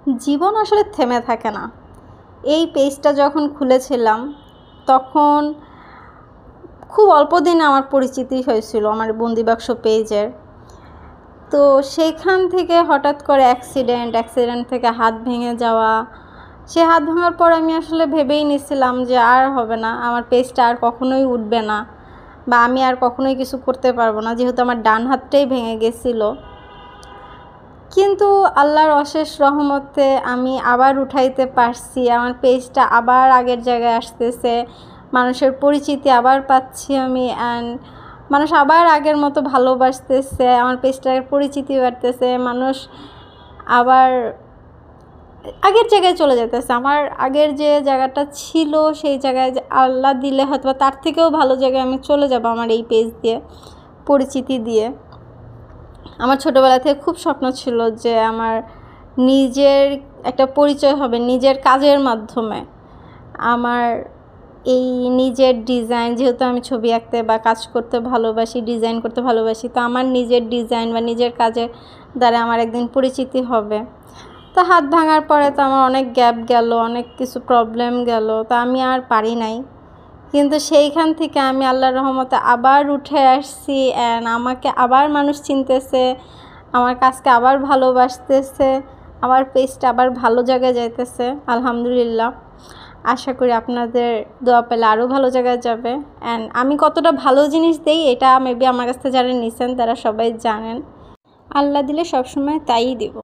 জীবন আসলে থেমে থাকে না। এই পেজটা যখন খুলেছিলাম তখন খুব অল্প দিনে আমার পরিচিতি হয়েছিল আমার বন্দিবাক্স পেজের। তো সেইখান থেকে হঠাৎ করে অ্যাক্সিডেন্ট থেকে হাত ভেঙে যাওয়া, সে হাত ভাঙার পর আমি আসলে ভেবেই নিয়েছিলাম যে আর হবে না, আমার পেজটা আর কখনোই উঠবে না বা আমি আর কখনোই কিছু করতে পারবো না, যেহেতু আমার ডান হাতটাই ভেঙে গেছিলো। কিন্তু আল্লাহর অশেষ রহমতে আমি আবার উঠাইতে পারছি, আমার পেজটা আবার আগের জায়গায় আসতেছে, মানুষের পরিচিতি আবার পাচ্ছি আমি, অ্যান্ড মানুষ আবার আগের মতো ভালোবাসতেছে, আমার পেজটার পরিচিতি বাড়তেছে, মানুষ আবার আগের জায়গায় চলে যেতেছে। আমার আগের যে জায়গাটা ছিল সেই জায়গায় আল্লাহ দিলে হয়তো তার থেকেও ভালো জায়গায় আমি চলে যাব আমার এই পেজ দিয়ে, পরিচিতি দিয়ে। আমার ছোটোবেলা থেকে খুব স্বপ্ন ছিল যে আমার নিজের একটা পরিচয় হবে নিজের কাজের মাধ্যমে। আমার এই নিজের ডিজাইন, যেহেতু আমি ছবি আঁকতে বা কাজ করতে ভালোবাসি, ডিজাইন করতে ভালোবাসি, তো আমার নিজের ডিজাইন বা নিজের কাজের দ্বারা আমার একদিন পরিচিতি হবে। তো হাত ভাঙার পরে তো আমার অনেক গ্যাপ গেল, অনেক কিছু প্রবলেম গেল, তো আমি আর পারি নাই। কিন্তু সেইখান থেকে আমি আল্লাহর রহমতে আবার উঠে আসছি, অ্যান্ড আমাকে আবার মানুষ চিনতেছে, আমার কাজকে আবার ভালোবাসতেছে, আমার পেজটা আবার ভালো জায়গায় যাইতেছে আলহামদুলিল্লাহ। আশা করি আপনাদের দোয়া পেলে আরও ভালো জায়গায় যাবে। অ্যান্ড আমি কতটা ভালো জিনিস দেই এটা মেবি আমার কাছ থেকে যারা নিছেন তারা সবাই জানেন। আল্লাহ দিলে সবসময় তাই দিব।